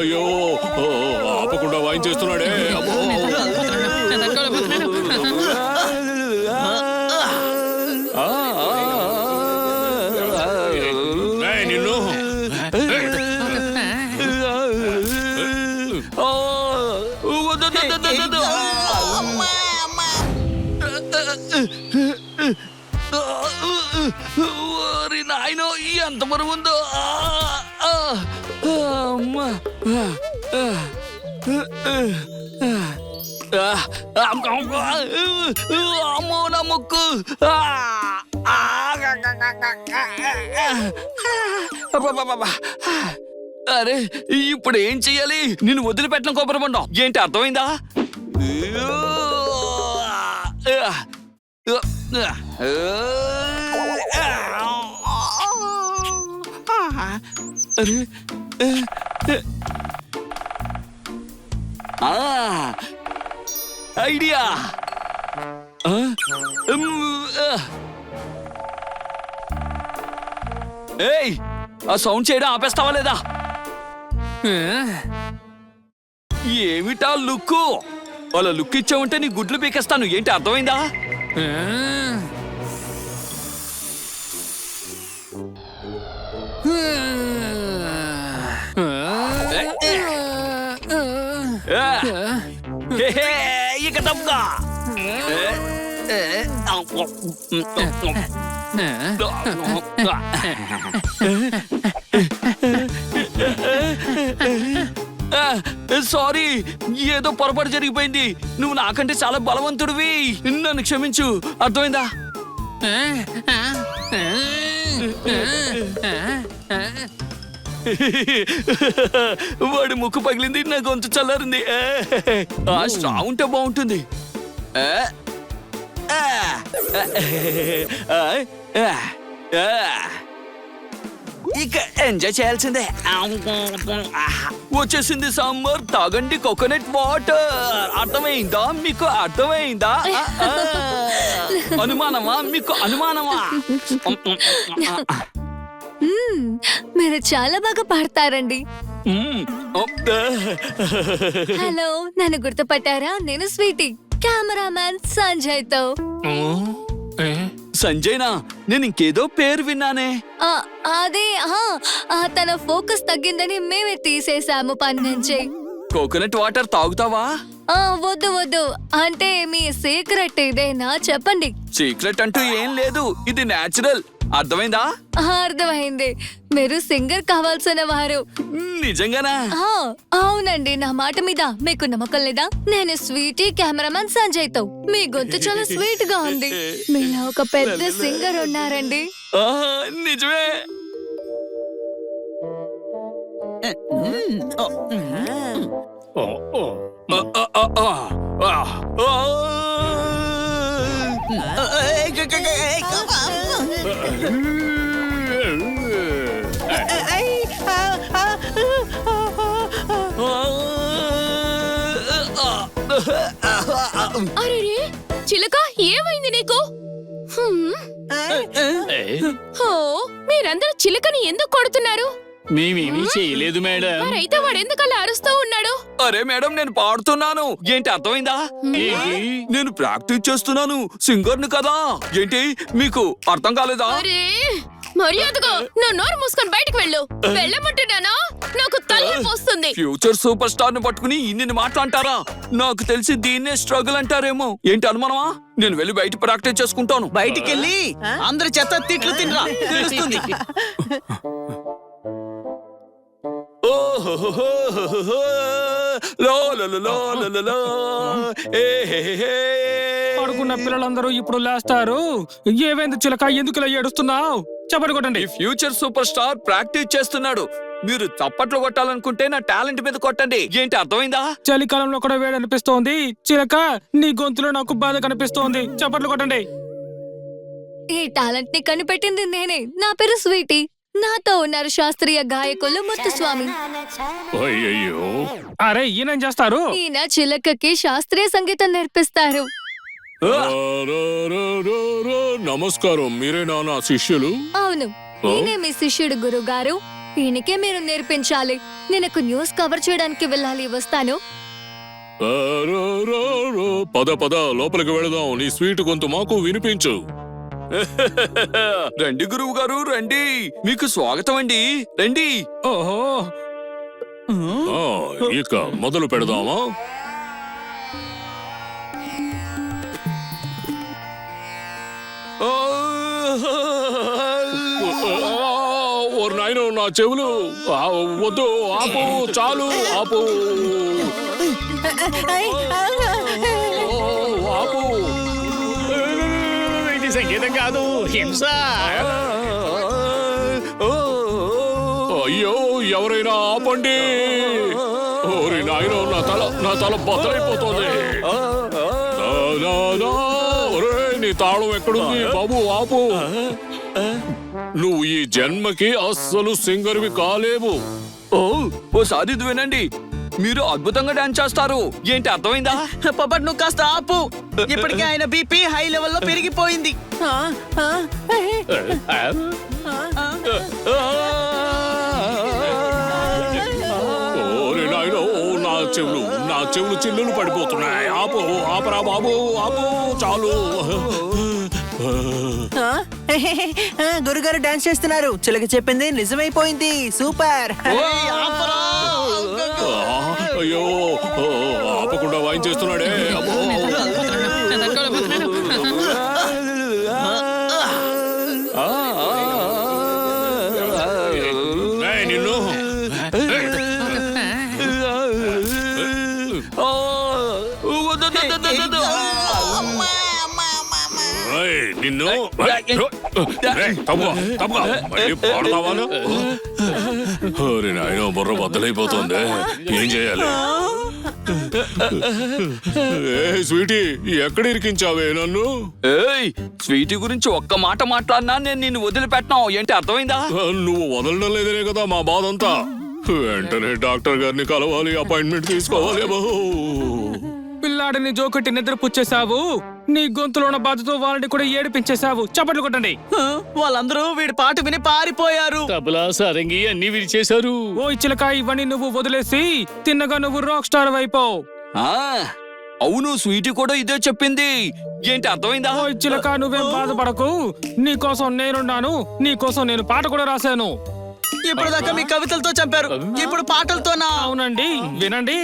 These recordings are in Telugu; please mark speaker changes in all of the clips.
Speaker 1: అయ్యో ఆపకుండా వాయించేస్తున్నాడే. నిన్ను
Speaker 2: నాయనో ఎంత బరువు ఉందో. అమ్మో నా ముక్కు. అరే ఇప్పుడు ఏం చెయ్యాలి? నిన్ను వదిలిపెట్టిన కొబ్బరి బొండం ఏంటి అర్థమైందా? ఐడియా. ఏయ్ ఆ సౌండ్ చేయడం ఆపేస్తావా లేదా? ఏమిటా లుక్కు? అలా లుక్ ఇచ్చావంటే నీ గుడ్లు పీకేస్తాను. ఏంటి అర్థమైందా? ఇక తప్పుగా సారీ, ఏదో పొరపాటు జరిగిపోయింది. నువ్వు నాకంటే చాలా బలవంతుడివి. నన్ను క్షమించు. అర్థమైందా? వాడి ముక్కు పగిలింది, నా గొంతు చల్లారింది. స్ట్రా ఉంటే బాగుంటుంది. ఇక ఎంజాయ్ చేయాల్సిందే. వచ్చేసింది సమ్మర్. తాగండి కోకోనట్ వాటర్. అర్థమైందా మీకు? అర్థమైందా? అనుమానమా మీకు? అనుమానమా?
Speaker 3: మీరు చాలా బాగా పాడతారండి. హలో, నన్ను గుర్తుపట్టారా? నేను స్వీటీ, కెమెరామ్యాన్ సంజయ్ తో.
Speaker 2: సంజయ్నా? నేను ఇంకేదో పేరు విన్నానే.
Speaker 3: అదే తన ఫోకస్ తగ్గిందని మేమే తీసేసాము పని నుంచి.
Speaker 2: కోకోనట్ వాటర్ తాగుతావా?
Speaker 3: వద్దు వద్దు. అంటే మీ సీక్రెట్ ఇదేనా? చెప్పండి.
Speaker 2: సీక్రెట్ అంటూ ఏం లేదు, ఇది నేచురల్. అర్థమైందా?
Speaker 3: అర్థమైంది. మీరు సింగర్ కావాల్సిన వారు.
Speaker 2: నిజంగానా?
Speaker 3: అవునండి, నా మాట మీద మీకు నమ్మకం లేదా? నేను స్వీటీ, కెమెరామెన్ సంజయ్ తో. మీ గొంతు చాలా స్వీట్ గా ఉంది. మీలా ఒక పెద్ద సింగర్ ఉన్నారండి.
Speaker 2: నిజమే.
Speaker 4: అరే చిలక, ఏమైంది నీకు? మీరందరూ చిలకని ఎందుకు కొడుతున్నారు?
Speaker 1: మేమేమీ చేయలేదు మేడం.
Speaker 4: మరైతే వాడెందుకలా అరుస్తూ ఉన్నాడు?
Speaker 2: అరే మేడం, నేను పాడుతున్నాను. ఏంటి అర్థమైందా? నేను ప్రాక్టీస్ చేస్తున్నాను. సింగర్ని కదా. ఏంటి మీకు అర్థం కాలేదా?
Speaker 4: అరే మర్యాదగా నా నోరు మూసుకొని బయటికి వెళ్ళు. వెళ్ళమంటున్నానా? నాకు తలనొప్పి వస్తుంది.
Speaker 2: ఫ్యూచర్ సూపర్ స్టార్ ని పట్టుకుని ఇన్ని మాట్లాంటారా? నాకు తెలిసి దీన్నే స్ట్రగుల్ అంటారేమో. ఏంటి అనుమానమా? నేను వెళ్ళి బయట ప్రాక్టీస్ చేసుకుంటాను.
Speaker 5: బయటికి వెళ్ళి అందరి చెత్త తిట్లు తినరా, తెలుస్తుంది.
Speaker 6: పడుకున్న పిల్లలందరూ ఇప్పుడు లేస్తారు. ఏమైంది చిలక? ఎందుకు ఇలా ఏడుస్తున్నావు? చెప్పండి కొట్టండి.
Speaker 2: ఫ్యూచర్ సూపర్ స్టార్ ప్రాక్టీస్ చేస్తున్నాడు. మీరు చప్పట్లు కొట్టాలనుకుంటే నా టాలెంట్ మీద కొట్టండి. ఏంటి అర్థమైందా?
Speaker 6: చలికాలంలో కూడా వేడి అనిపిస్తోంది. చిలక, నీ గొంతులో నాకు బాధ కనిపిస్తోంది. చప్పట్లు కొట్టండి.
Speaker 3: ఈ టాలెంట్ ని కనిపెట్టింది నేనే. నా పేరు స్వీటీ. నాతో ఉన్నారు శాస్త్రీయ గాయకులు ముత్తుస్వామి.
Speaker 1: అయ్యయ్యో,
Speaker 6: అరే ఈయన చేస్తారు?
Speaker 3: ఈయన చిలకకి శాస్త్రీయ సంగీతం నేర్పిస్తారు.
Speaker 1: నమస్కారం. మీరేనా నా శిష్యులు?
Speaker 3: అవును, నేనే మీ శిష్యుడు గురుగారు. ఈయనకే మీరు నేర్పించాలి. నేను ఒక న్యూస్ కవర్ చేయడానికి వెళ్ళాలి, వస్తాను.
Speaker 1: పద పద లోపలికి వెళదాం. నీ స్వీట్ గొంతు మాకు వినిపించు.
Speaker 2: రండి గురువు గారు, రండి. మీకు స్వాగతం అండి. రండి.
Speaker 6: ఓహో,
Speaker 1: ఆ, ఇక మొదలు పెడదామా? ఓ నాయనో, నా చెవులు. వద్దు, ఆపు, చాలు, ఆపు. ఆపు.
Speaker 7: ఇది సంగీతం కాదు, హింస.
Speaker 1: అయ్యో, ఎవరైనా ఆపండి. ఓరి నాయనో, నా తల బద్దలైపోతుంది. ఒరేయ్, నీ తాళం ఎక్కడుంది బాబు? ఆపు. నువ్వు ఈ జన్మకి అస్సలు సింగర్వి కాలేవు.
Speaker 2: ఓసారి ఇది వినండి. మీరు అద్భుతంగా డాన్స్ చేస్తారు. ఏంటి అర్థమైందా?
Speaker 5: పప్పట్ నువ్వు కాస్త ఆపు. ఇప్పటికే ఆయన బీపీ హై లెవెల్లో పెరిగిపోయింది.
Speaker 1: ఓరి నాయనో, నా చెవులు చిల్లులు పడిపోతున్నాయి. ఆపు, ఆపరా బాబు, ఆపు, చాలు.
Speaker 8: గురుగారు డాన్స్ చేస్తున్నారు. చిలక చెప్పింది నిజమైపోయింది. సూపర్.
Speaker 1: అయ్యో, ఆపకుండా వాయించేస్తున్నాడే. అబ్బో. ఏయ్, నిన్ను. ఏయ్, నిన్ను. మళ్ళీ పాడతావా? ఓరి నాయనో, బుర్ర బద్దలైపోతుంది. ఏం చేయాలి? స్వీటీ, ఎక్కడ ఇరికించావే నన్ను?
Speaker 2: ఏయ్, స్వీటీ గురించి ఒక్క మాట మాట్లాడినా నేను నిన్ను వదిలిపెట్టినా. ఏంటి అర్థమైందా?
Speaker 1: నువ్వు వదలడం లేదనే కదా మా బాధంతా. వెంటనే డాక్టర్ గారిని కలవాలి, అపాయింట్మెంట్ తీసుకోవాలి.
Speaker 6: పిల్లాడిని జోకొట్టి నిద్ర పుచ్చేశావు. నీ గొంతులో ఉన్న బాధతో వాళ్ళని కూడా ఏడిపించేశావు. చప్పట్లు కొట్టండి.
Speaker 5: వాళ్ళందరూ వీడి పాట విని పారిపోయారు.
Speaker 7: తబలా, సారంగి అన్ని విరిచేశారు.
Speaker 6: ఓ చిలక, ఇవన్నీ నువ్వు వదిలేసి తిన్నగా నువ్వు రాక్ స్టార్ అయిపోవు.
Speaker 2: అవును, స్వీటీ కూడా ఇదే చెప్పింది. ఏంటి అర్థమైందా?
Speaker 6: ఓ చిలక, నువ్వేం బాధపడకు. నీ కోసం నేనున్నాను. నీ కోసం నేను పాట కూడా రాశాను.
Speaker 5: ఇప్పుడు దాకా మీ కవితలతో చంపారు, ఇప్పుడు పాటలతోనా?
Speaker 6: అవునండి, వినండి.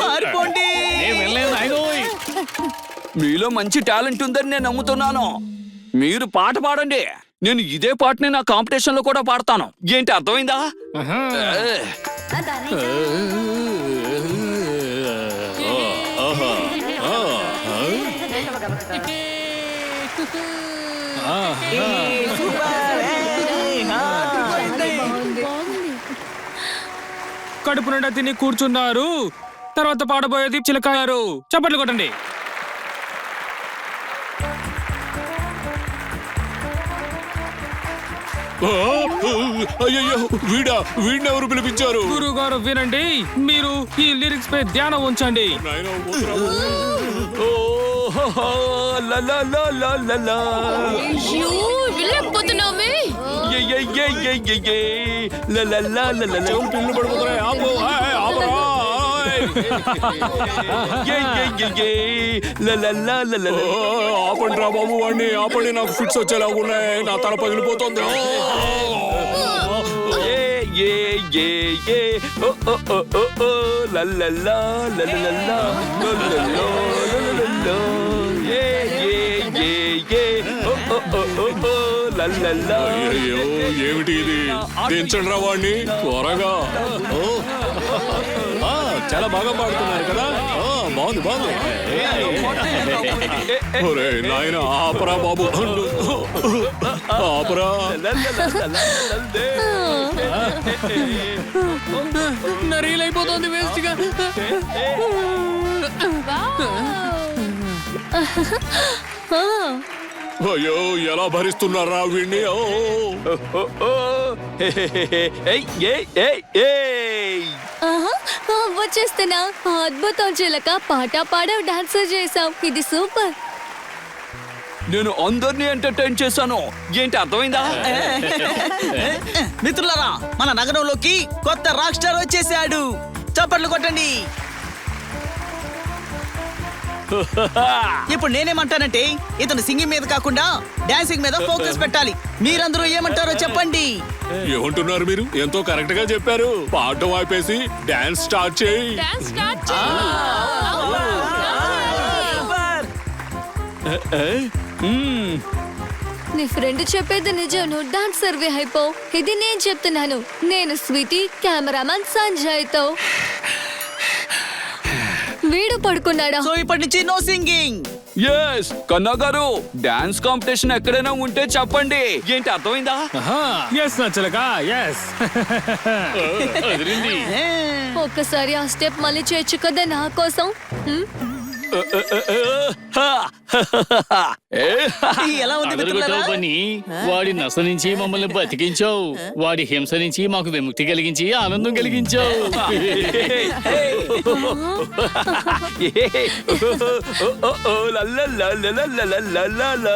Speaker 5: పారిపోండి.
Speaker 2: మీలో మంచి టాలెంట్ ఉందని నేను నమ్ముతున్నాను. మీరు పాట పాడండి. నేను ఇదే పాటని నా కాంపిటీషన్ లో కూడా పాడతాను. ఏంటి అర్థమైందా?
Speaker 6: ఆహా. కడుపు నిండా తిని కూర్చున్నారు. తర్వాత పాడబోయేది చిలక గారు. చప్పట్లు కొట్టండి.
Speaker 1: అయ్యో, వీడినెవరు పిలిపించారు?
Speaker 6: గురువు గారు వినండి. మీరు ఈ లిరిక్స్ పై ధ్యానం ఉంచండి.
Speaker 1: నాయనా, వద్దురా.
Speaker 4: వెళ్ళకపోతున్నామే.
Speaker 1: చెవులు పిల్లు పడిపోతున్నాయి. ఆపు, ఆపరా. ఆపండి రా బాబు వాడిని, ఆపండి. నాకు ఫిట్స్ వచ్చేలాగా ఉన్నాయి. నా తల పగిలిపోతుంది. అయ్యో, ఏమిటి ఇది? దించండి రా వాడిని త్వరగా. చాలా బాగా పాడుతున్నారు కదా. బాగుంది, బాగుంది. ఒరే నాయన, ఆపరా బాబు, ఆపరా.
Speaker 6: నరీలైపోతుంది వేస్ట్ గా.
Speaker 1: అయ్యో, ఎలా భరిస్తున్నారా వీణ్ణి?
Speaker 3: వచ్చేస్తున్నా. అద్భుతం చిలక, పాట పాడావు, డాన్స్ చేసావు. ఇది సూపర్.
Speaker 2: నేను అందరినీ ఎంటర్టైన్ చేశాను. ఏంటి అర్థమైందా?
Speaker 5: మిత్రులారా, మన నగరంలోకి కొత్త రాక్ స్టార్ వచ్చేసాడు. చప్పట్లు కొట్టండి. ఇప్పుడు నేనేమంటానంటే ఇతను సింగింగ్ మీద కాకుండా డాన్సింగ్ మీద ఫోకస్ పెట్టాలి. మీరందరూ ఏమంటారో చెప్పండి.
Speaker 1: ఏమంటున్నారు మీరు? ఎంతో కరెక్ట్ గా చెప్పారు. పాడటం ఆపేసి డాన్స్ స్టార్ట్ చేయి.
Speaker 4: డాన్స్ స్టార్ట్ చేయి.
Speaker 3: నీ ఫ్రెండ్ చెప్పేది నిజం. నువ్వు డాన్స్ సర్వే అయిపో. ఇది నేను చెప్తున్నాను. నేను స్వీటీ, కెమెరామన్ సంజయ్ తో. వీడు పడుకున్నాడా?
Speaker 5: సో ఇప్పటి నుంచి నో సింగింగ్.
Speaker 2: ఎస్ కన్నా గారు, డాన్స్ కాంపిటీషన్ ఎక్కడైనా ఉంటే చెప్పండి. ఏంటి అర్థమైందా?
Speaker 6: ఎస్ నా చిలక ఎస్.
Speaker 7: అదిరింది.
Speaker 3: ఒక్కసారి ఆ స్టెప్ మళ్ళీ చేయొచ్చు కదా నా కోసం?
Speaker 5: ఎలా ఉంది
Speaker 7: అదరగొట్టావు
Speaker 5: మిత్రులారా?
Speaker 7: పని. వాడి నస నుంచి మమ్మల్ని బతికించావు. వాడి హింస నుంచి మాకు విముక్తి కలిగించి ఆనందం కలిగించావు.
Speaker 2: లా లా లా లా లా లా లా లా.